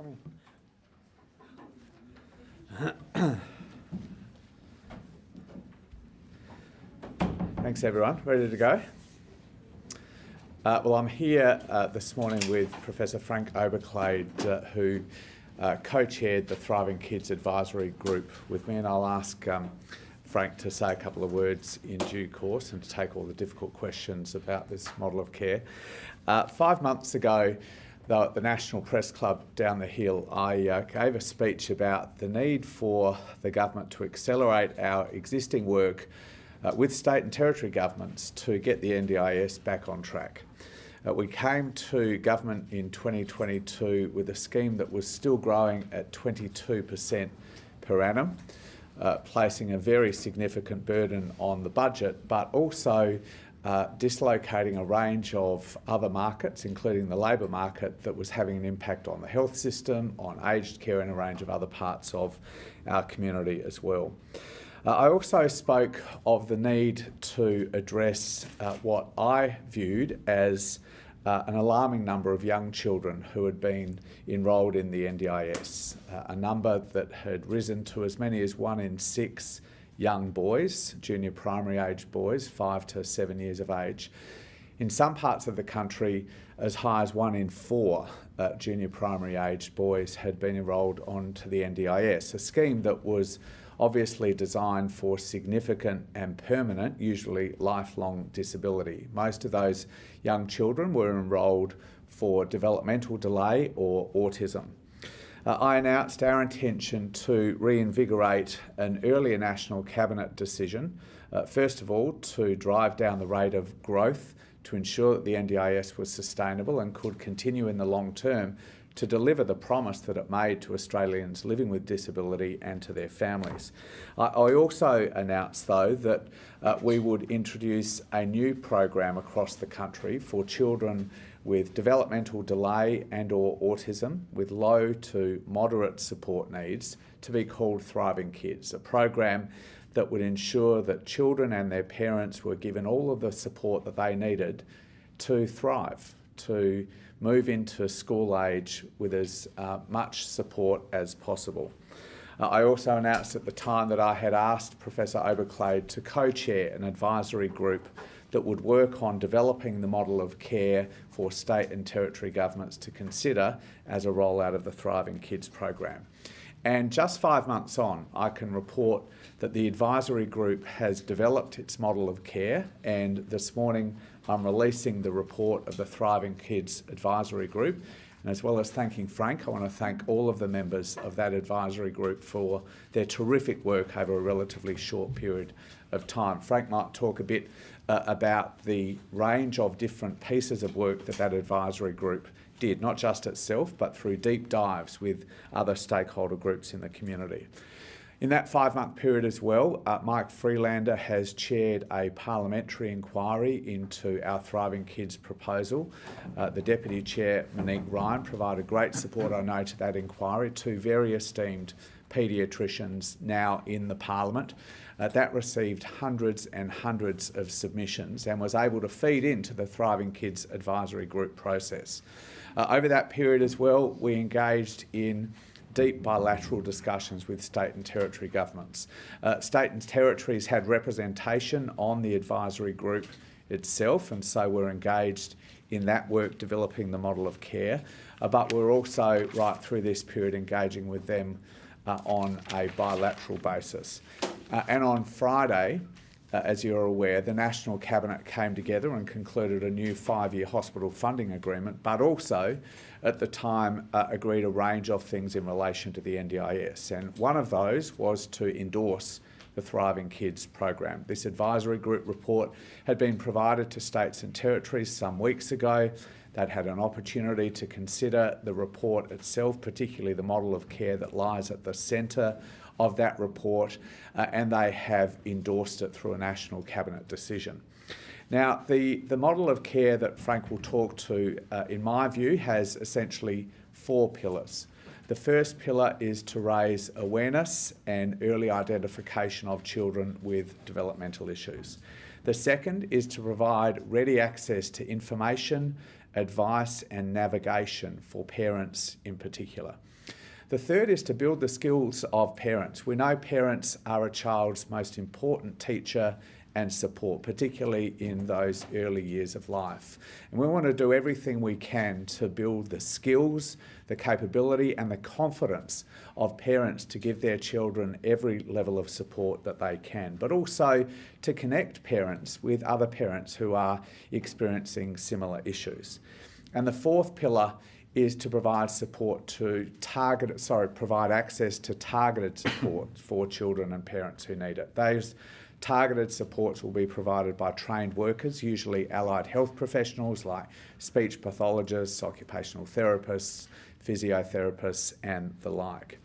morning. Thanks everyone. Ready to go? Well, I'm here this morning with Professor Frank Oberclade, who co-chaired the Thriving Kids Advisory Group with me, and I'll ask Frank to say a couple of words in due course and to take all the difficult questions about this model of care. 5 months ago, though, at the National Press Club down the hill, I gave a speech about the need for the government to accelerate our existing work with state and territory governments to get the NDIS back on track. We came to government in 2022 with a scheme that was still growing at 22% per annum, placing a very significant burden on the budget, but also dislocating a range of other markets, including the labour market, that was having an impact on the health system, on aged care and a range of other parts of our community as well. I also spoke of the need to address what I viewed as an alarming number of young children who had been enrolled in the NDIS, a number that had risen to as many as 1 in 6 young boys, junior primary age boys, 5 to 7 years of age. In some parts of the country, as high as 1 in 4 junior primary age boys had been enrolled onto the NDIS, a scheme that was obviously designed for significant and permanent, usually lifelong disability. Most of those young children were enrolled for developmental delay or autism. I announced our intention to reinvigorate an earlier National Cabinet decision, first of all to drive down the rate of growth to ensure that the NDIS was sustainable and could continue in the long term to deliver the promise that it made to Australians living with disability and to their families. I also announced, though, that we would introduce a new program across the country for children with developmental delay and or autism with low to moderate support needs to be called Thriving Kids, a program that would ensure that children and their parents were given all of the support that they needed to thrive, to move into school age with as much support as possible. I also announced at the time that I had asked Professor Oberclade to co-chair an advisory group that would work on developing the model of care for state and territory governments to consider as a rollout of the Thriving Kids program. And just 5 months on, I can report that the advisory group has developed its model of care, and this morning I'm releasing the report of the Thriving Kids Advisory Group. And as well as thanking Frank, I want to thank all of the members of that advisory group for their terrific work over a relatively short period of time. Frank might talk a bit about the range of different pieces of work that that advisory group did, not just itself, but through deep dives with other stakeholder groups in the community. In that 5-month period as well, Mike Freelander has chaired a parliamentary inquiry into our Thriving Kids proposal. The Deputy Chair, Monique Ryan, provided great support, I know, to that inquiry, 2 very esteemed paediatricians now in the Parliament. That received hundreds and hundreds of submissions and was able to feed into the Thriving Kids Advisory Group process. Over that period as well, we engaged in deep bilateral discussions with state and territory governments. State and territories had representation on the advisory group itself, and so we're engaged in that work developing the model of care, but we're also right through this period engaging with them on a bilateral basis. And on Friday, as you're aware, the National Cabinet came together and concluded a new 5-year hospital funding agreement, but also at the time agreed a range of things in relation to the NDIS. And one of those was to endorse the Thriving Kids program. This advisory group report had been provided to states and territories some weeks ago. They'd had an opportunity to consider the report itself, particularly the model of care that lies at the centre of that report, and they have endorsed it through a National Cabinet decision. Now, the model of care that Frank will talk to, in my view, has essentially 4 pillars. The first pillar is to raise awareness and early identification of children with developmental issues. The second is to provide ready access to information, advice and navigation for parents in particular. The third is to build the skills of parents. We know parents are a child's most important teacher and support, particularly in those early years of life. And we want to do everything we can to build the skills, the capability and the confidence of parents to give their children every level of support that they can, but also to connect parents with other parents who are experiencing similar issues. And the fourth pillar is to provide provide access to targeted support for children and parents who need it. Those targeted supports will be provided by trained workers, usually allied health professionals like speech pathologists, occupational therapists, physiotherapists and the like.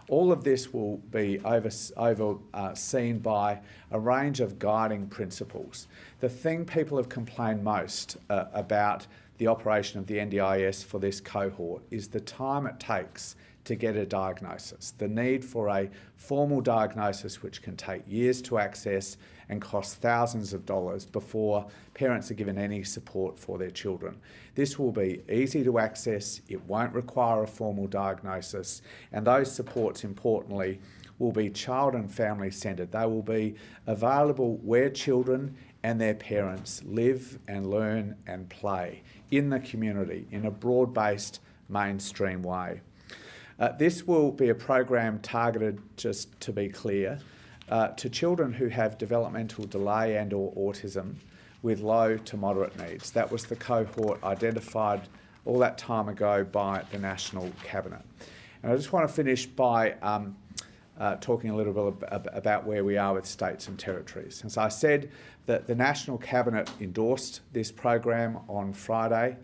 All of this will be overseen by a range of guiding principles. The thing people have complained most about the operation of the NDIS for this cohort is the time it takes to get a diagnosis, the need for a formal diagnosis which can take years to access and cost thousands of dollars before parents are given any support for their children. This will be easy to access, it won't require a formal diagnosis, and those supports, importantly, will be child and family centred. They will be available where children and their parents live and learn and play in the community in a broad-based mainstream way. This will be a program targeted, just to be clear, to children who have developmental delay and or autism with low to moderate needs. That was the cohort identified all that time ago by the National Cabinet. And I just want to finish by talking a little bit about where we are with states and territories. As I said, that the National Cabinet endorsed this program on Friday,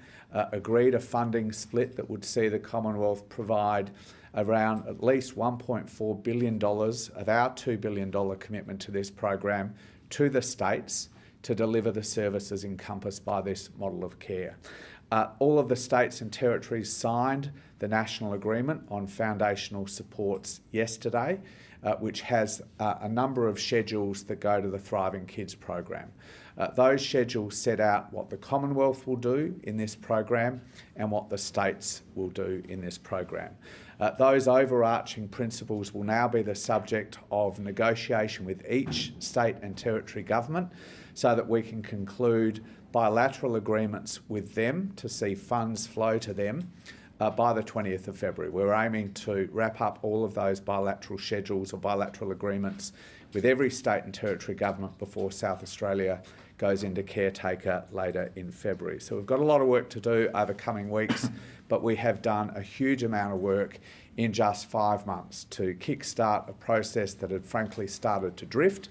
agreed a funding split that would see the Commonwealth provide around at least $1.4 billion of our $2 billion commitment to this program to the states to deliver the services encompassed by this model of care. All of the states and territories signed the national agreement on foundational supports yesterday, which has a number of schedules that go to the Thriving Kids program. Those schedules set out what the Commonwealth will do in this program and what the states will do in this program. Those overarching principles will now be the subject of negotiation with each state and territory government so that we can conclude bilateral agreements with them to see funds flow to them by the 20th of February. We're aiming to wrap up all of those bilateral schedules or bilateral agreements with every state and territory government before South Australia goes into caretaker later in February. So we've got a lot of work to do over coming weeks, but we have done a huge amount of work in just 5 months to kickstart a process that had frankly started to drift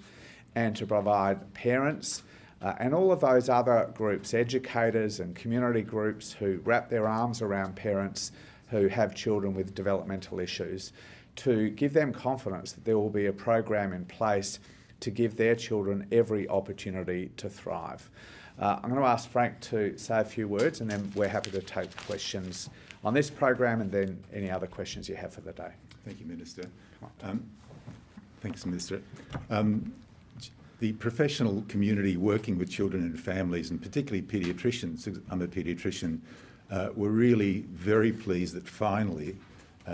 and to provide parents and all of those other groups, educators and community groups who wrap their arms around parents who have children with developmental issues, to give them confidence that there will be a program in place to give their children every opportunity to thrive. I'm going to ask Frank to say a few words and then we're happy to take questions on this program and then any other questions you have for the day. Thank you, Minister. Thanks, Minister. The professional community working with children and families, and particularly paediatricians, I'm a paediatrician, were really very pleased that finally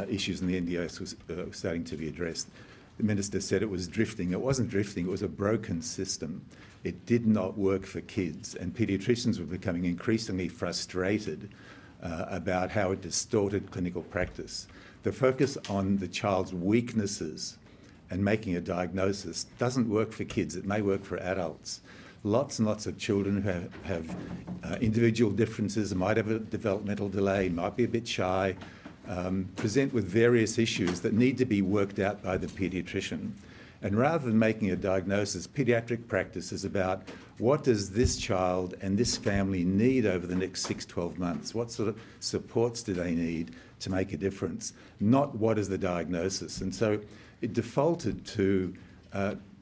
issues in the NDIS was starting to be addressed. The Minister said it was drifting. It wasn't drifting, it was a broken system. It did not work for kids, and paediatricians were becoming increasingly frustrated about how it distorted clinical practice. The focus on the child's weaknesses and making a diagnosis doesn't work for kids. It may work for adults. Lots and lots of children who have individual differences, might have a developmental delay, might be a bit shy, present with various issues that need to be worked out by the paediatrician. And rather than making a diagnosis, paediatric practice is about what does this child and this family need over the next 6-12 months? What sort of supports do they need to make a difference? Not what is the diagnosis. And so it defaulted to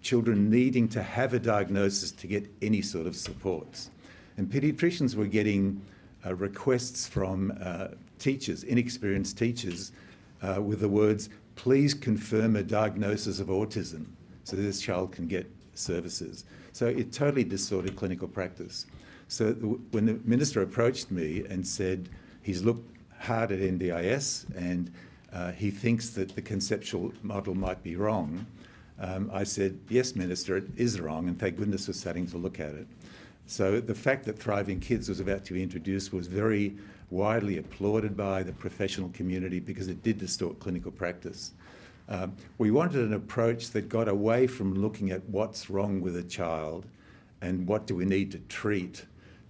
children needing to have a diagnosis to get any sort of supports. And paediatricians were getting requests from teachers, inexperienced teachers, with the words, please confirm a diagnosis of autism so this child can get services. So it totally distorted clinical practice. So when the Minister approached me and said he's looked hard at NDIS and he thinks that the conceptual model might be wrong. I said, yes, Minister, it is wrong, and thank goodness we're starting to look at it. So the fact that Thriving Kids was about to be introduced was very widely applauded by the professional community because it did distort clinical practice. We wanted an approach that got away from looking at what's wrong with a child and what do we need to treat,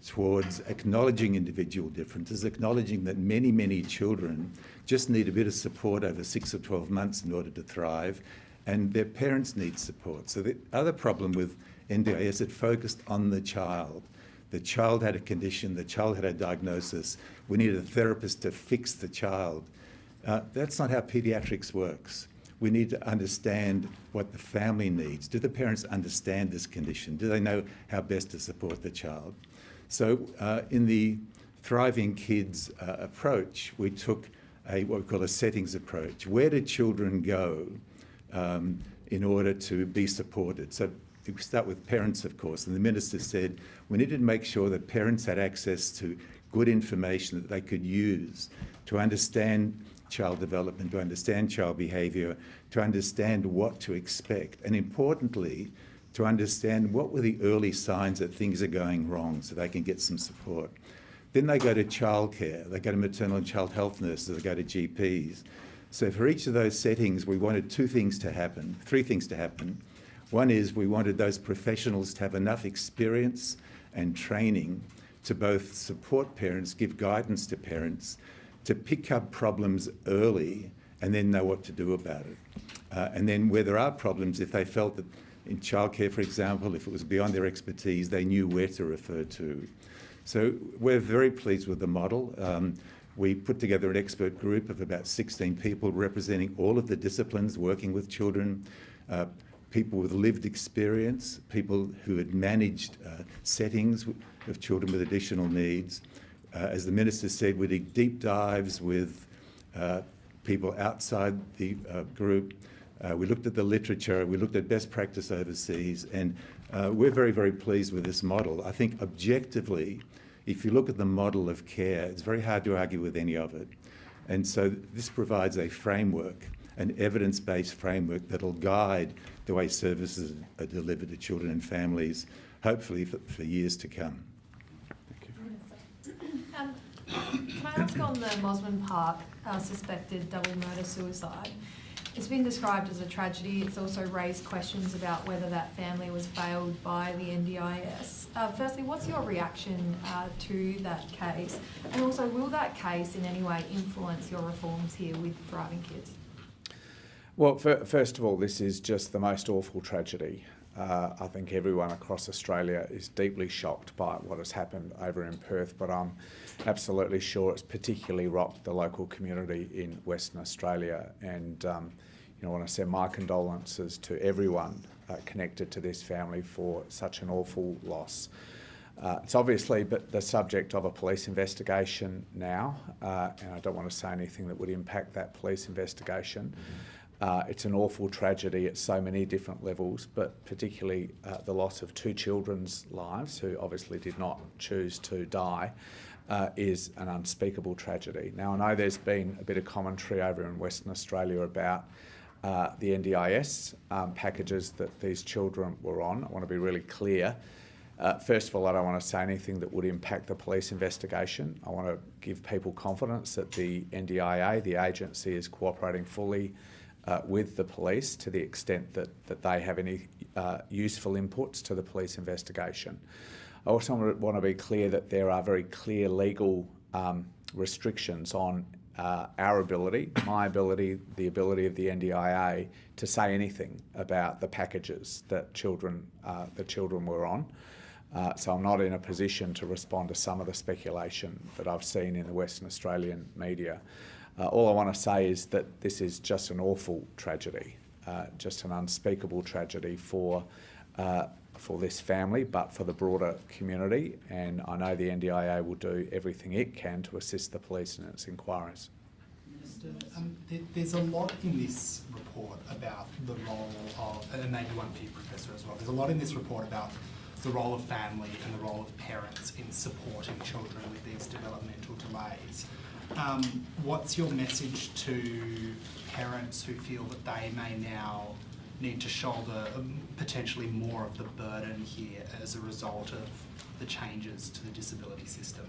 towards acknowledging individual differences, acknowledging that many, many children just need a bit of support over 6 or 12 months in order to thrive, and their parents need support. So the other problem with NDIS, it focused on the child. The child had a condition, the child had a diagnosis, we needed a therapist to fix the child. That's not how paediatrics works. We need to understand what the family needs. Do the parents understand this condition? Do they know how best to support the child? So in the Thriving Kids approach, we took what we call a settings approach. Where do children go in order to be supported? So we start with parents, of course, and the Minister said we needed to make sure that parents had access to good information that they could use to understand child development, to understand child behaviour, to understand what to expect, and importantly, to understand what were the early signs that things are going wrong so they can get some support. Then they go to childcare, they go to maternal and child health nurses, they go to GPs. So for each of those settings, we wanted three things to happen. One is we wanted those professionals to have enough experience and training to both support parents, give guidance to parents, to pick up problems early and then know what to do about it. And then where there are problems, if they felt that in childcare, for example, if it was beyond their expertise, they knew where to refer to. So we're very pleased with the model. We put together an expert group of about 16 people representing all of the disciplines working with children, people with lived experience, people who had managed settings of children with additional needs. As the Minister said, we did deep dives with people outside the group. We looked at the literature, we looked at best practice overseas, and we're very, very pleased with this model. I think objectively, if you look at the model of care, it's very hard to argue with any of it. And so this provides a framework, an evidence-based framework that'll guide the way services are delivered to children and families, hopefully for years to come. Can I ask on the Mosman Park suspected double murder suicide? It's been described as a tragedy. It's also raised questions about whether that family was failed by the NDIS. Firstly, what's your reaction to that case? And also, will that case in any way influence your reforms here with Thriving Kids? Well, first of all, this is just the most awful tragedy. I think everyone across Australia is deeply shocked by what has happened over in Perth, but I'm absolutely sure it's particularly rocked the local community in Western Australia. And I want to send my condolences to everyone connected to this family for such an awful loss. It's obviously the subject of a police investigation now, and I don't want to say anything that would impact that police investigation. It's an awful tragedy at so many different levels, but particularly the loss of two children's lives who obviously did not choose to die is an unspeakable tragedy. Now, I know there's been a bit of commentary over in Western Australia about the NDIS packages that these children were on. I want to be really clear. First of all, I don't want to say anything that would impact the police investigation. I want to give people confidence that the NDIA, the agency, is cooperating fully with the police to the extent that they have any useful inputs to the police investigation. I also want to be clear that there are very clear legal restrictions on our ability, my ability, the ability of the NDIA to say anything about the packages that the children were on. So I'm not in a position to respond to some of the speculation that I've seen in the Western Australian media. All I want to say is that this is just an awful tragedy, just an unspeakable tragedy for this family, but for the broader community. And I know the NDIA will do everything it can to assist the police in its inquiries. Minister, there's a lot in this report about the role of, and maybe one for you, Professor, as well. There's a lot in this report about the role of family and the role of parents in supporting children with these developmental delays. what's your message to parents who feel that they may now need to shoulder potentially more of the burden here as a result of the changes to the disability system?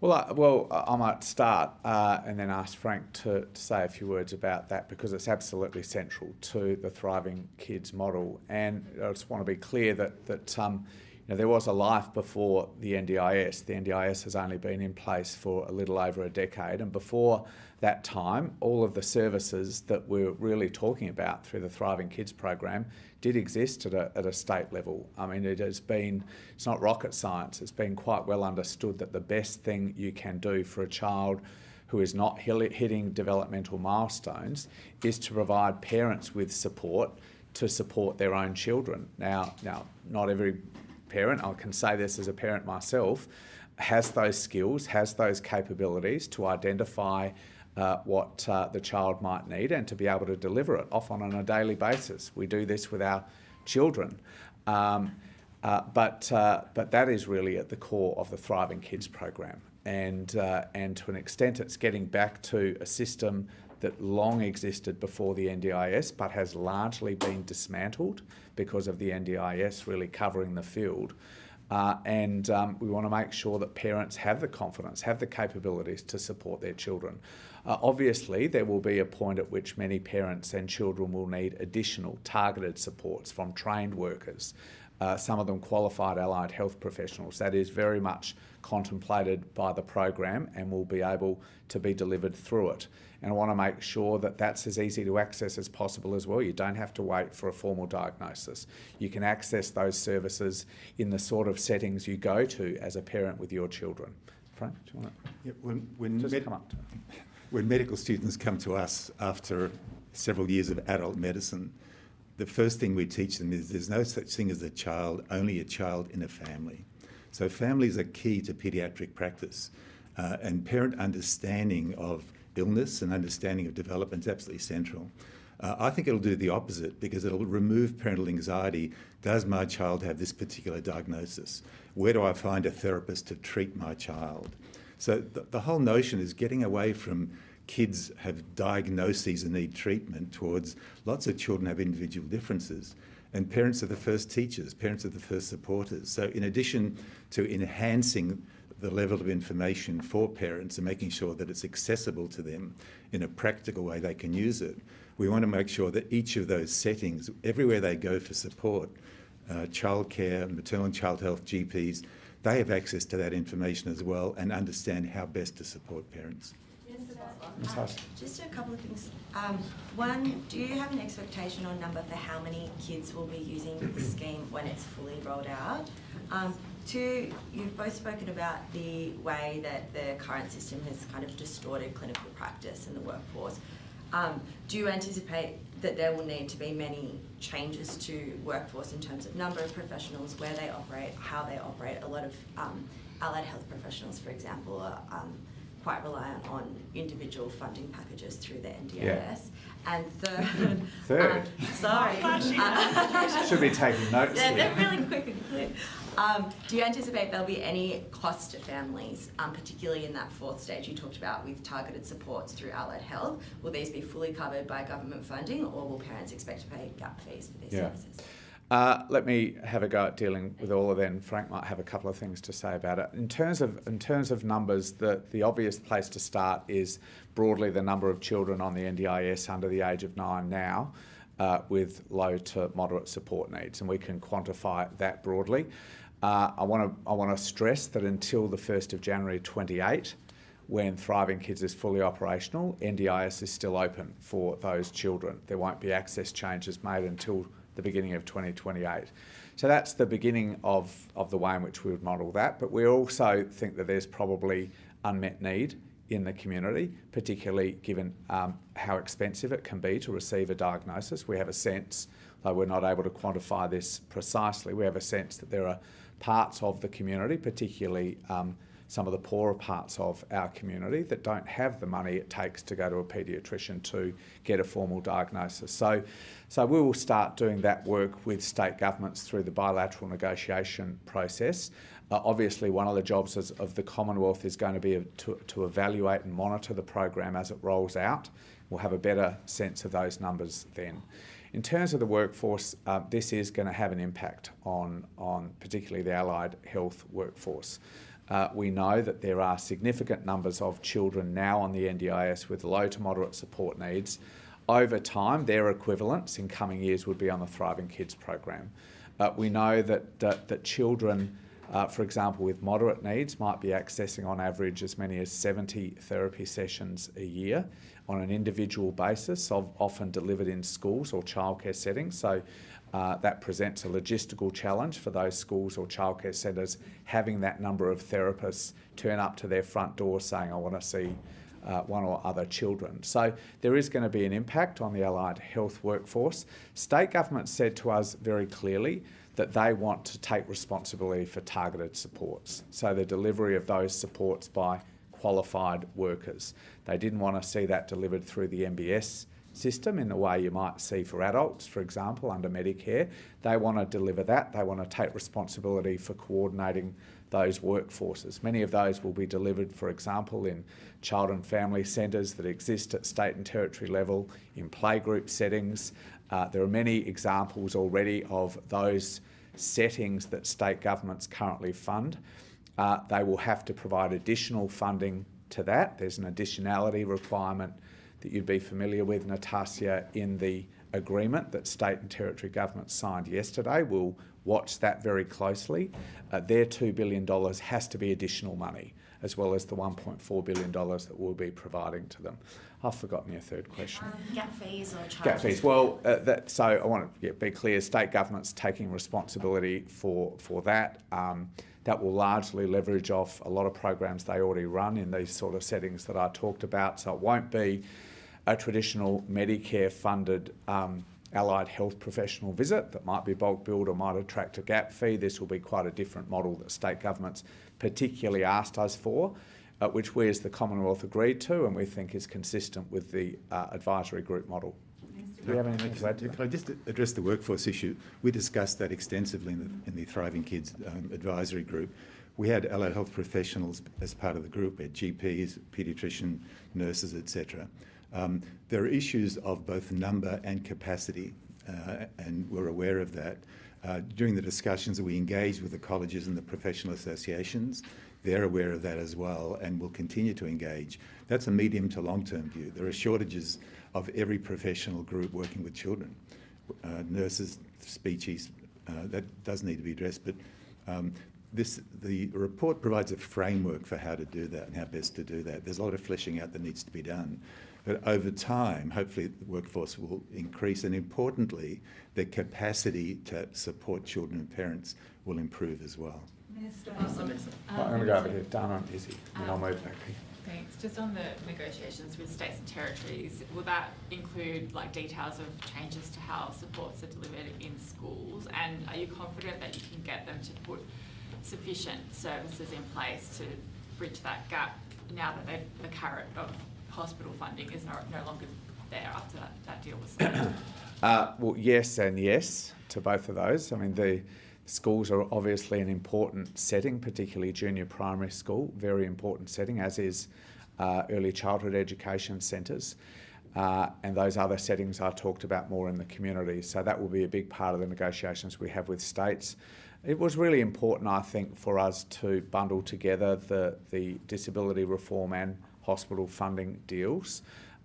Well, I might start and then ask Frank to say a few words about that, because it's absolutely central to the Thriving Kids model. And I just want to be clear that there was a life before the NDIS. The NDIS has only been in place for a little over a decade, and before that time, all of the services that we're really talking about through the Thriving Kids program did exist at a state level. I mean, it's not rocket science. It's been quite well understood that the best thing you can do for a child who is not hitting developmental milestones is to provide parents with support to support their own children. Now, not every parent, I can say this as a parent myself, has those skills, has those capabilities to identify what the child might need and to be able to deliver it, often on a daily basis. We do this with our children. But that is really at the core of the Thriving Kids program. And to an extent, it's getting back to a system that long existed before the NDIS, but has largely been dismantled because of the NDIS really covering the field. And we want to make sure that parents have the confidence, have the capabilities to support their children. Obviously, there will be a point at which many parents and children will need additional targeted supports from trained workers, some of them qualified allied health professionals. That is very much contemplated by the program and will be able to be delivered through it. And I want to make sure that that's as easy to access as possible as well. You don't have to wait for a formal diagnosis. You can access those services in the sort of settings you go to as a parent with your children. Frank, do you want to come up to it? When medical students come to us after several years of adult medicine, the first thing we teach them is there's no such thing as a child, only a child in a family. So families are key to paediatric practice, and parent understanding of illness and understanding of development is absolutely central. I think it'll do the opposite, because it'll remove parental anxiety. Does my child have this particular diagnosis? Where do I find a therapist to treat my child? So the whole notion is getting away from kids have diagnoses and need treatment towards lots of children have individual differences. And parents are the first teachers, parents are the first supporters. So in addition to enhancing the level of information for parents and making sure that it's accessible to them in a practical way they can use it, we want to make sure that each of those settings, everywhere they go for support, childcare, maternal and child health, GPs, they have access to that information as well and understand how best to support parents. Just a couple of things. One, do you have an expectation or number for how many kids will be using the scheme when it's fully rolled out? Two, you've both spoken about the way that the current system has kind of distorted clinical practice in the workforce. Do you anticipate that there will need to be many changes to workforce in terms of number of professionals, where they operate, how they operate? A lot of allied health professionals, for example, are quite reliant on individual funding packages through the NDIS. Yeah. And Third. Sorry. Should be taking notes. Yeah, they're really quick and clear. Do you anticipate there'll be any cost to families, particularly in that fourth stage you talked about with targeted supports through allied health? Will these be fully covered by government funding, or will parents expect to pay gap fees for these services? Let me have a go at dealing with all of them. Frank might have a couple of things to say about it. In terms of numbers, the obvious place to start is broadly the number of children on the NDIS under the age of 9 now with low to moderate support needs, and we can quantify that broadly. I want to stress that until the 1st of January 28, when Thriving Kids is fully operational, NDIS is still open for those children. There won't be access changes made until the beginning of 2028. So that's the beginning of the way in which we would model that. But we also think that there's probably unmet need in the community, particularly given how expensive it can be to receive a diagnosis. We have a sense, though we're not able to quantify this precisely, we have a sense that there are parts of the community, particularly some of the poorer parts of our community that don't have the money it takes to go to a paediatrician to get a formal diagnosis. So we will start doing that work with state governments through the bilateral negotiation process. Obviously, one of the jobs of the Commonwealth is going to be to evaluate and monitor the program as it rolls out. We'll have a better sense of those numbers then. In terms of the workforce, this is going to have an impact on particularly the allied health workforce. We know that there are significant numbers of children now on the NDIS with low to moderate support needs. Over time, their equivalents in coming years would be on the Thriving Kids program. We know that children, for example, with moderate needs might be accessing on average as many as 70 therapy sessions a year on an individual basis, often delivered in schools or childcare settings. So that presents a logistical challenge for those schools or childcare centres having that number of therapists turn up to their front door saying, I want to see one or other children. So there is going to be an impact on the allied health workforce. State government said to us very clearly that they want to take responsibility for targeted supports. So the delivery of those supports by qualified workers. They didn't want to see that delivered through the NDIS system in the way you might see for adults, for example, under Medicare. They want to deliver that. They want to take responsibility for coordinating those workforces. Many of those will be delivered, for example, in child and family centres that exist at state and territory level, in playgroup settings. There are many examples already of those settings that state governments currently fund. They will have to provide additional funding to that. There's an additionality requirement that you'd be familiar with, Natasha, in the agreement that state and territory governments signed yesterday. We'll watch that very closely. Their $2 billion has to be additional money, as well as the $1.4 billion that we'll be providing to them. I've forgotten your third question. Gap fees or charges? Gap fees. Well, so I want to be clear, state government's taking responsibility for that. That will largely leverage off a lot of programs they already run in these sort of settings that I talked about. So it won't be a traditional Medicare-funded allied health professional visit that might be bulk billed or might attract a gap fee. This will be quite a different model that state governments particularly asked us for, which we as the Commonwealth agreed to and we think is consistent with the advisory group model. Do you have anything to add to that? Can I just address the workforce issue? We discussed that extensively in the Thriving Kids advisory group. We had allied health professionals as part of the group. We had GPs, paediatrician, nurses, etc. There are issues of both number and capacity, and we're aware of that. During the discussions that we engaged with the colleges and the professional associations, they're aware of that as well and will continue to engage. That's a medium to long-term view. There are shortages of every professional group working with children. Nurses, speechies, that does need to be addressed, but the report provides a framework for how to do that and how best to do that. There's a lot of fleshing out that needs to be done. But over time, hopefully the workforce will increase and importantly, the capacity to support children and parents will improve as well. Minister, I'm going to go over here, Dana and Izzy, and I'll move back here. Thanks. Just on the negotiations with states and territories, will that include like details of changes to how supports are delivered in schools? And are you confident that you can get them to put sufficient services in place to bridge that gap now that the carrot of hospital funding is no longer there after that deal was signed? Well, yes and yes to both of those. I mean, the schools are obviously an important setting, particularly junior primary school, very important setting, as is early childhood education centres. And those other settings I talked about more in the community. So that will be a big part of the negotiations we have with states. It was really important, I think, for us to bundle together the disability reform and hospital funding deals.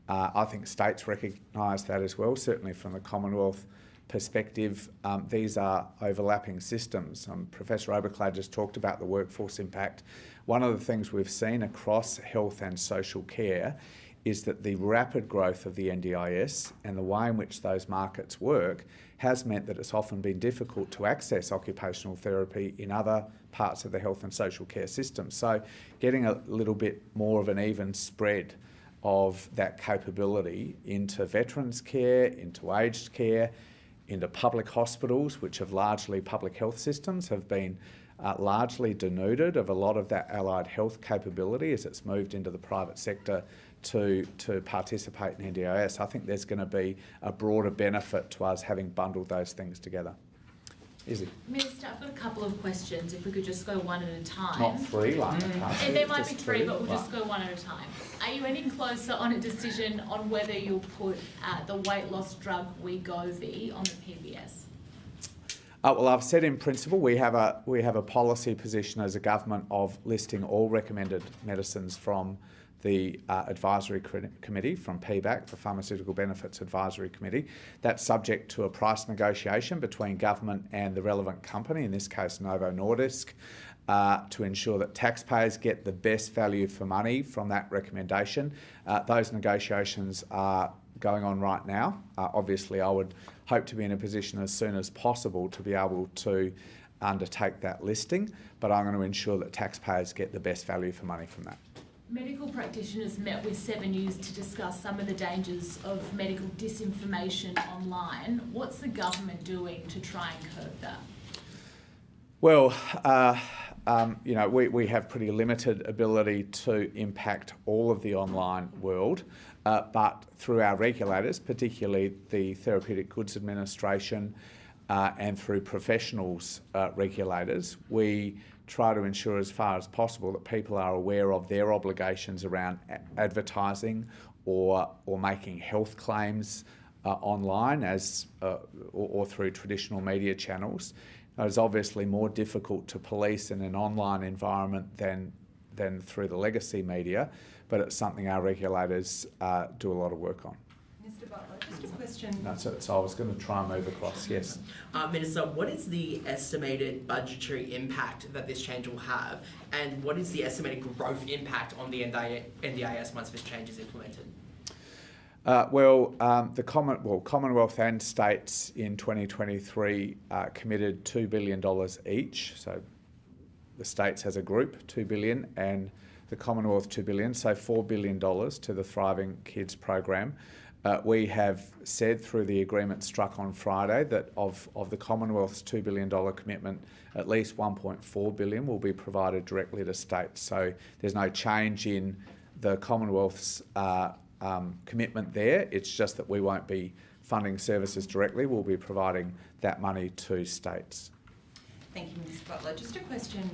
I think states recognise that as well, certainly from the Commonwealth perspective. These are overlapping systems. Professor Oberclay just talked about the workforce impact. One of the things we've seen across health and social care is that the rapid growth of the NDIS and the way in which those markets work has meant that it's often been difficult to access occupational therapy in other parts of the health and social care system. So getting a little bit more of an even spread of that capability into veterans care, into aged care, into public hospitals, which have largely public health systems, have been largely denuded of a lot of that allied health capability as it's moved into the private sector to participate in NDIS. I think there's going to be a broader benefit to us having bundled those things together. Izzy? Minister, I've got a couple of questions, if we could just go one at a time. Not three, like And there might be three, but we'll just go one at a time. Are you any closer on a decision on whether you'll put the weight loss drug Wegovy on the PBS? Well, I've said in principle we have a policy position as a government of listing all recommended medicines from the advisory committee, from PBAC, the Pharmaceutical Benefits Advisory Committee. That's subject to a price negotiation between government and the relevant company, in this case Novo Nordisk, to ensure that taxpayers get the best value for money from that recommendation. Those negotiations are going on right now. Obviously, I would hope to be in a position as soon as possible to be able to undertake that listing, but I'm going to ensure that taxpayers get the best value for money from that. Medical practitioners met with 7 News to discuss some of the dangers of medical disinformation online. What's the government doing to try and curb that? Well, you know, we have pretty limited ability to impact all of the online world, but through our regulators, particularly the Therapeutic Goods Administration and through professionals regulators, we try to ensure as far as possible that people are aware of their obligations around advertising or making health claims online as or through traditional media channels. It's obviously more difficult to police in an online environment than through the legacy media, but it's something our regulators do a lot of work on. Mr. Butler, just a question. No, so I was going to try and move across, yes. Minister, what is the estimated budgetary impact that this change will have, and what is the estimated growth impact on the NDIS once this change is implemented? The Commonwealth and states in 2023 committed $2 billion each. So the states as a group, $2 billion, and the Commonwealth $2 billion, so $4 billion to the Thriving Kids program. We have said through the agreement struck on Friday that of the Commonwealth's $2 billion commitment, at least $1.4 billion will be provided directly to states. So there's no change in the Commonwealth's commitment there. It's just that we won't be funding services directly. We'll be providing that money to states. Thank you, Ms. Butler. Just a question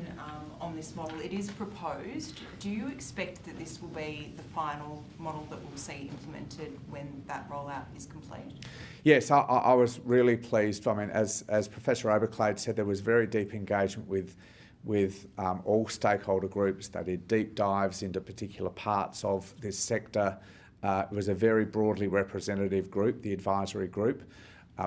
on this model. It is proposed. Do you expect that this will be the final model that we'll see implemented when that rollout is complete? Yes, I was really pleased. I mean, as Professor Oberclade said, there was very deep engagement with all stakeholder groups. They did deep dives into particular parts of this sector. It was a very broadly representative group, the advisory group.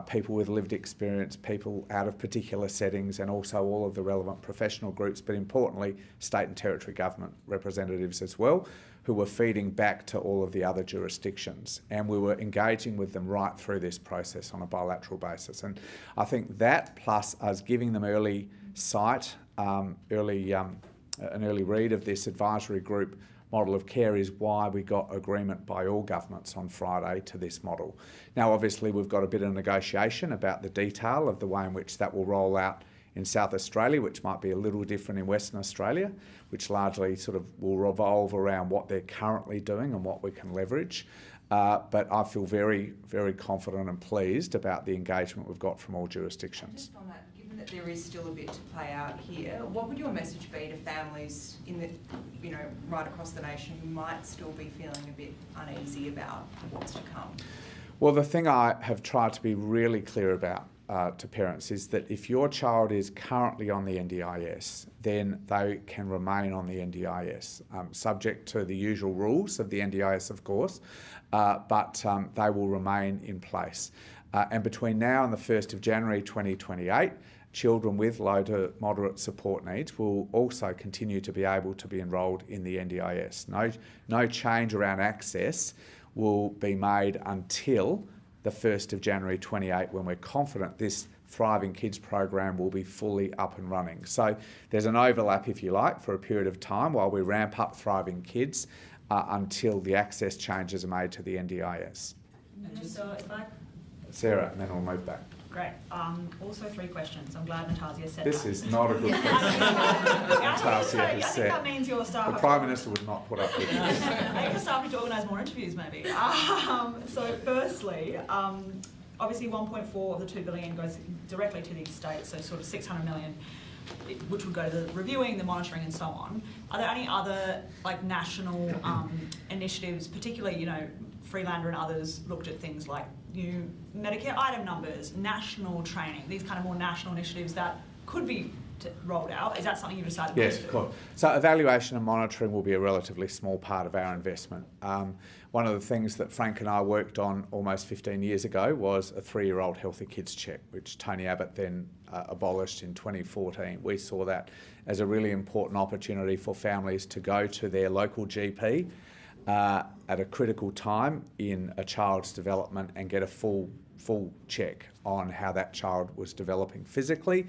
People with lived experience, people out of particular settings, and also all of the relevant professional groups, but importantly, state and territory government representatives as well, who were feeding back to all of the other jurisdictions. And we were engaging with them right through this process on a bilateral basis. And I think that, plus us giving them early sight, an early read of this advisory group model of care, is why we got agreement by all governments on Friday to this model. Now, obviously, we've got a bit of negotiation about the detail of the way in which that will roll out in South Australia, which might be a little different in Western Australia, which largely sort of will revolve around what they're currently doing and what we can leverage. But I feel very, very confident and pleased about the engagement we've got from all jurisdictions. Just on that, given that there is still a bit to play out here, what would your message be to families in the, right across the nation who might still be feeling a bit uneasy about what's to come? Well, the thing I have tried to be really clear about to parents is that if your child is currently on the NDIS, then they can remain on the NDIS, subject to the usual rules of the NDIS, of course, but they will remain in place. And between now and the 1st of January 2028, children with low to moderate support needs will also continue to be able to be enrolled in the NDIS. No change around access will be made until the 1st of January 28, when we're confident this Thriving Kids program will be fully up and running. So there's an overlap, if you like, for a period of time while we ramp up Thriving Kids until the access changes are made to the NDIS. So if I... Sarah, and then we'll move back. Great. Also 3 questions. I'm glad Natasha said This that. is not a good question. I think said. that means your staff... The Prime Minister would not put up with this. I think the staff need to organise more interviews, maybe. So firstly, obviously 1.4 of the 2 billion goes directly to these states, so sort of 600 million, which would go to the reviewing, the monitoring and so on. Are there any other like national initiatives, particularly, you know, Freelander and others looked at things like new Medicare item numbers, national training, these kind of more national initiatives that could be rolled out? Is that something you've decided Yes, to do? of course. So evaluation and monitoring will be a relatively small part of our investment. One of the things that Frank and I worked on almost 15 years ago was a 3-year-old Healthy Kids Check, which Tony Abbott then abolished in 2014. We saw that as a really important opportunity for families to go to their local GP at a critical time in a child's development and get a full check on how that child was developing physically,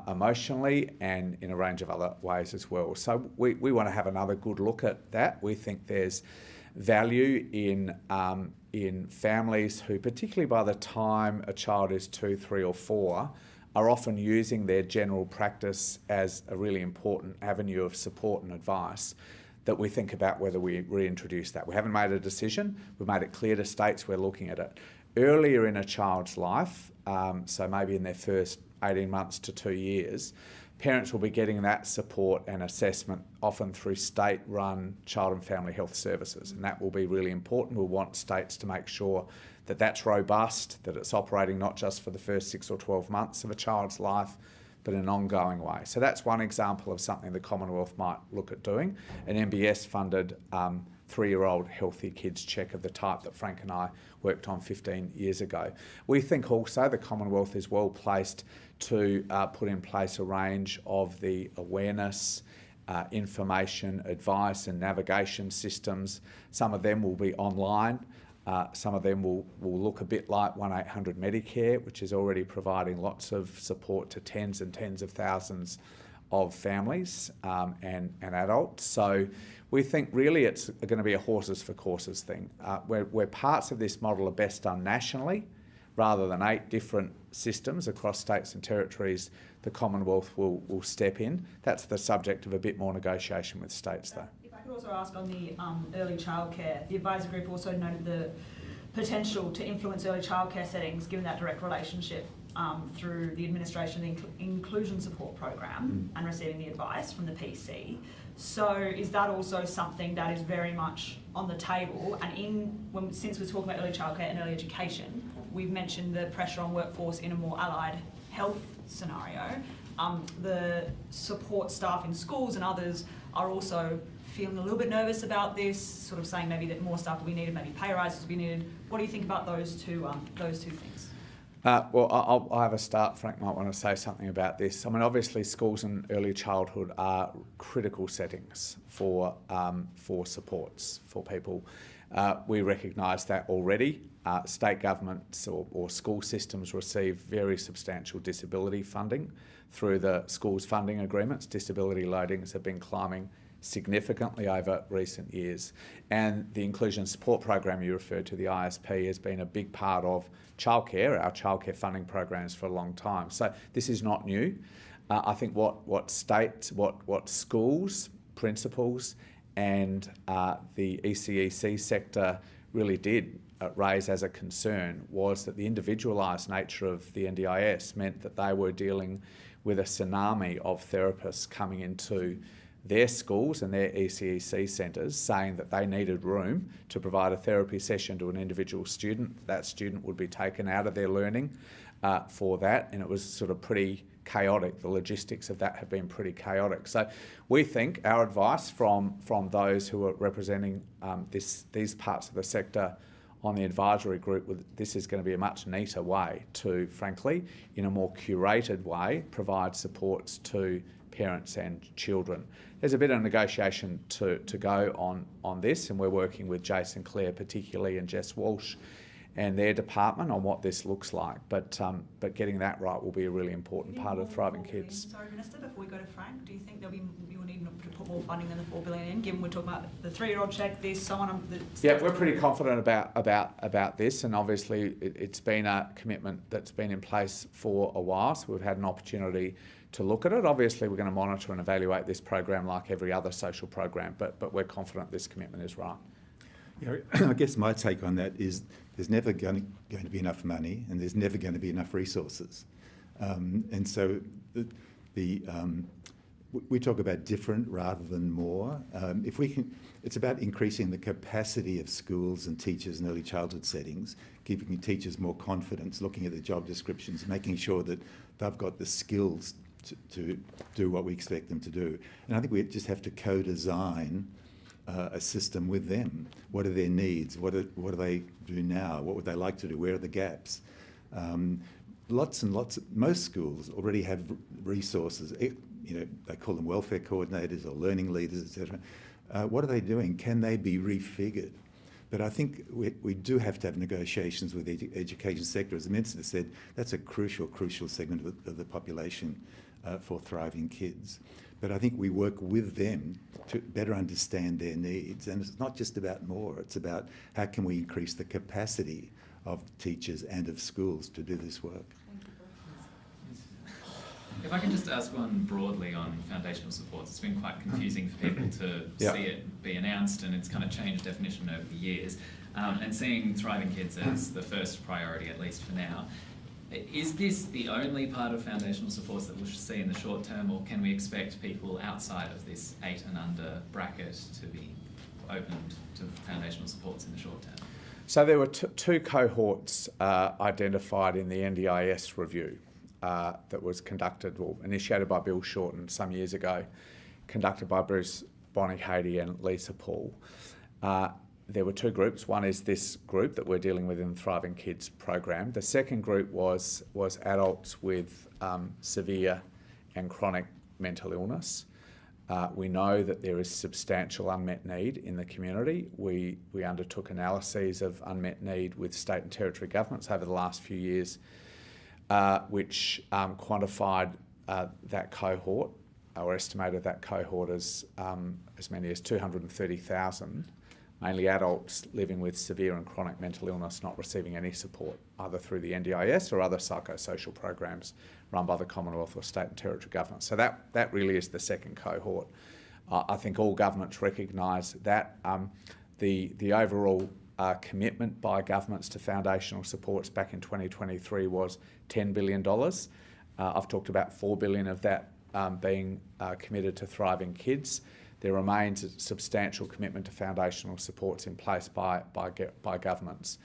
emotionally, and in a range of other ways as well. So we want to have another good look at that. We think there's value in families who, particularly by the time a child is 2, 3 or 4, are often using their general practice as a really important avenue of support and advice, that we think about whether we reintroduce that. We haven't made a decision. We've made it clear to states we're looking at it. Earlier in a child's life, so maybe in their first 18 months to 2 years, parents will be getting that support and assessment often through state-run child and family health services, and that will be really important. We'll want states to make sure that that's robust, that it's operating not just for the first 6 or 12 months of a child's life, but in an ongoing way. So that's one example of something the Commonwealth might look at doing. An NBS funded 3-year-old Healthy Kids Check of the type that Frank and I worked on 15 years ago. We think also the Commonwealth is well placed to put in place a range of the awareness, information, advice and navigation systems. Some of them will be online. Some of them will look a bit like 1-800 Medicare, which is already providing lots of support to tens and tens of thousands of families and adults. So we think really it's going to be a horses for courses thing, where parts of this model are best done nationally rather than 8 different systems across states and territories. The Commonwealth will step in. That's the subject of a bit more negotiation with states though. If I could also ask on the early childcare, the advisory group also noted the potential to influence early childcare settings given that direct relationship through the administration of the inclusion support program and receiving the advice from the PC. So is that also something that is very much on the table? And since we're talking about early childcare and early education, we've mentioned the pressure on workforce in a more allied health scenario. The support staff in schools and others are also feeling a little bit nervous about this, sort of saying maybe that more staff will be needed, maybe pay rises will be needed. What do you think about those two things? Well, I'll have a start. Frank might want to say something about this. I mean, obviously schools and early childhood are critical settings for supports for people. We recognise that already. State governments or school systems receive very substantial disability funding through the schools funding agreements. Disability loadings have been climbing significantly over recent years, and the inclusion support program you referred to, the ISP, has been a big part of childcare, our childcare funding programs for a long time. So this is not new. I think what states, what schools, principals and the ECEC sector really did raise as a concern was that the individualised nature of the NDIS meant that they were dealing with a tsunami of therapists coming into their schools and their ECEC centres saying that they needed room to provide a therapy session to an individual student. That student would be taken out of their learning for that, and it was sort of pretty chaotic. The logistics of that have been pretty chaotic. So we think our advice from those who are representing these parts of the sector on the advisory group, this is going to be a much neater way to, frankly, in a more curated way, provide supports to parents and children. There's a bit of negotiation to go on this, and we're working with Jason Clare particularly and Jess Walsh and their department on what this looks like. But getting that right will be a really important part of Thriving Kids. Sorry, Minister, before we go to Frank, do you think you'll need to put more funding than the $4 billion in, given we're talking about the 3-year-old check, this, so on? Yeah, we're pretty confident about this, and obviously it's been a commitment that's been in place for a while, so we've had an opportunity to look at it. Obviously, we're going to monitor and evaluate this program like every other social program, but we're confident this commitment is right. Yeah, I guess my take on that is there's never going to be enough money, and there's never going to be enough resources. And so we talk about different rather than more. If we can, it's about increasing the capacity of schools and teachers in early childhood settings, giving teachers more confidence, looking at their job descriptions, making sure that they've got the skills to do what we expect them to do. And I think we just have to co-design a system with them. What are their needs? What do they do now? What would they like to do? Where are the gaps? Most schools already have resources. They call them welfare coordinators or learning leaders, etc. What are they doing? Can they be refigured? But I think we do have to have negotiations with the education sector. As the Minister said, that's a crucial segment of the population for Thriving Kids. But I think we work with them to better understand their needs. And it's not just about more, it's about how can we increase the capacity of teachers and of schools to do this work. If I can just ask one broadly on foundational supports, it's been quite confusing for people to see it be announced, and it's kind of changed definition over the years. And seeing Thriving Kids as the first priority, at least for now, is this the only part of foundational supports that we'll see in the short term, or can we expect people outside of this 8 and under bracket to be opened to foundational supports in the short term? So there were two cohorts identified in the NDIS review that was conducted, or initiated by Bill Shorten some years ago, conducted by Bruce Bonnie-Hady and Lisa Paul. There were two groups. One is this group that we're dealing with in the Thriving Kids program. The second group was adults with severe and chronic mental illness. We know that there is substantial unmet need in the community. We undertook analyses of unmet need with state and territory governments over the last few years, which quantified that cohort, or estimated that cohort as many as 230,000, mainly adults living with severe and chronic mental illness not receiving any support, either through the NDIS or other psychosocial programs run by the Commonwealth or state and territory governments. So that really is the second cohort. I think all governments recognise that. The overall commitment by governments to foundational supports back in 2023 was $10 billion. I've talked about $4 billion of that being committed to Thriving Kids. There remains a substantial commitment to foundational supports in place by governments.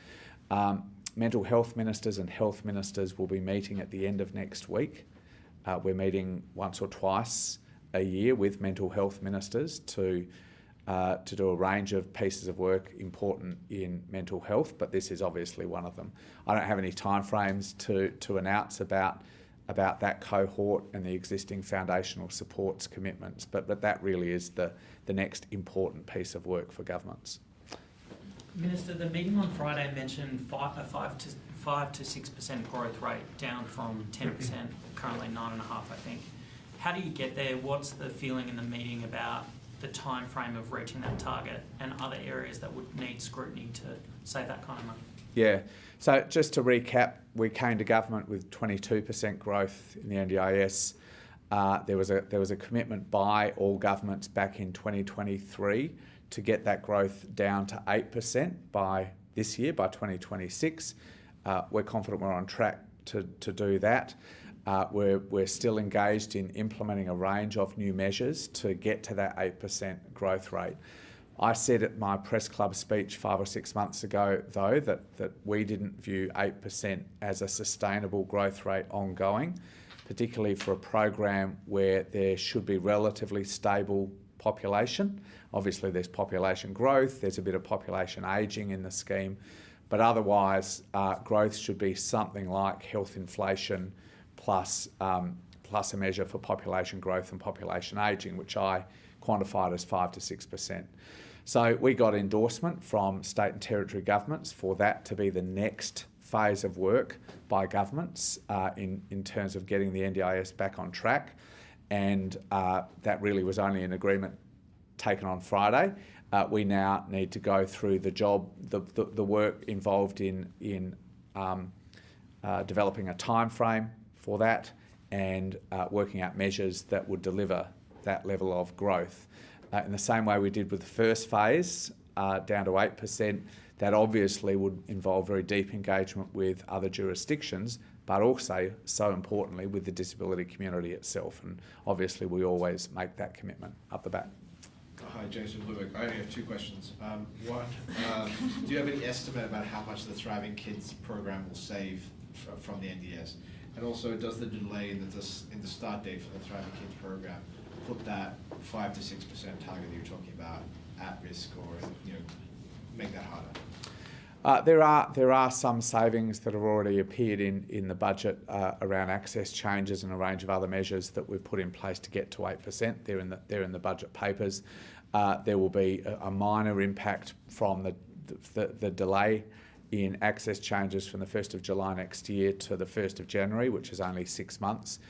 Mental health ministers and health ministers will be meeting at the end of next week. We're meeting once or twice a year with mental health ministers to do a range of pieces of work important in mental health, but this is obviously one of them. I don't have any timeframes to announce about that cohort and the existing foundational supports commitments, but that really is the next important piece of work for governments. Minister, the meeting on Friday mentioned a 5 to 6% growth rate, down from 10%, currently 9.5%, I think. How do you get there? What's the feeling in the meeting about the time frame of reaching that target and other areas that would need scrutiny to save that kind of money? Yeah, so just to recap, we came to government with 22% growth in the NDIS. There was a commitment by all governments back in 2023 to get that growth down to 8% by this year, by 2026. We're confident we're on track to do that. We're still engaged in implementing a range of new measures to get to that 8% growth rate. I said at my press club speech 5 or 6 months ago, though, that we didn't view 8% as a sustainable growth rate ongoing, particularly for a program where there should be relatively stable population. Obviously, there's population growth, there's a bit of population ageing in the scheme, but otherwise, growth should be something like health inflation plus a measure for population growth and population ageing, which I quantified as 5 to 6%. So we got endorsement from state and territory governments for that to be the next phase of work by governments in terms of getting the NDIS back on track, and that really was only an agreement taken on Friday. We now need to go through the work involved in developing a time frame for that and working out measures that would deliver that level of growth. In the same way we did with the first phase, down to 8%, that obviously would involve very deep engagement with other jurisdictions, but also, so importantly, with the disability community itself. And obviously we always make that commitment up the back. Hi, James from Bloomberg. I only have two questions. One, do you have any estimate about how much the Thriving Kids program will save from the NDS? And also, does the delay in the start date for the Thriving Kids program put that 5 to 6% target that you're talking about at risk, or make that harder? There are some savings that have already appeared in the budget around access changes and a range of other measures that we've put in place to get to 8%. They're in the budget papers. There will be a minor impact from the delay in access changes from the 1st of July next year to the 1st of January, which is only 6 months.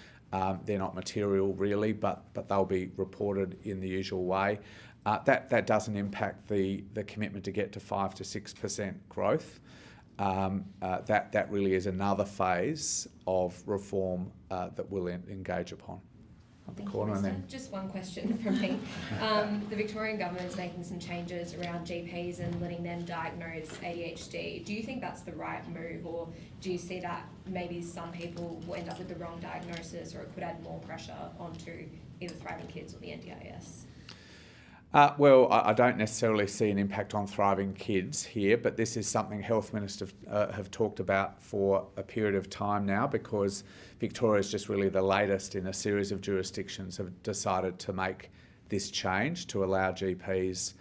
They're not material really, but they'll be reported in the usual way. That doesn't impact the commitment to get to 5 to 6% growth. That really is another phase of reform that we'll engage upon. Thank you, Minister. Just one question from me. The Victorian government is making some changes around GPs and letting them diagnose ADHD. Do you think that's the right move, or do you see that maybe some people will end up with the wrong diagnosis, or it could add more pressure onto either Thriving Kids or the NDIS? Well, I don't necessarily see an impact on Thriving Kids here, but this is something health ministers have talked about for a period of time now, because Victoria is just really the latest in a series of jurisdictions have decided to make this change to allow GPs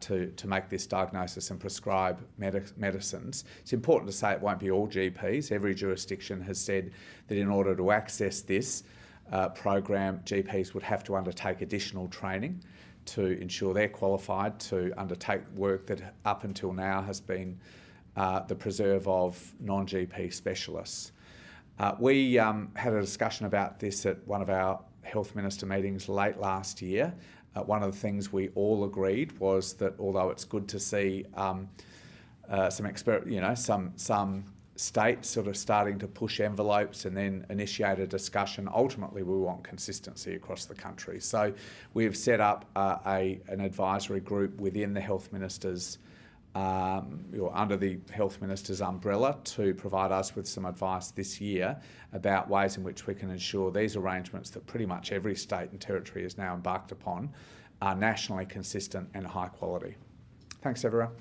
to make this diagnosis and prescribe medicines. It's important to say it won't be all GPs. Every jurisdiction has said that in order to access this program, GPs would have to undertake additional training to ensure they're qualified to undertake work that up until now has been the preserve of non-GP specialists. We had a discussion about this at one of our health minister meetings late last year. One of the things we all agreed was that although it's good to see some states sort of starting to push envelopes and then initiate a discussion, ultimately we want consistency across the country. So we've set up an advisory group within the health ministers, or under the health minister's umbrella, to provide us with some advice this year about ways in which we can ensure these arrangements that pretty much every state and territory is now embarked upon are nationally consistent and high quality. Thanks, everyone.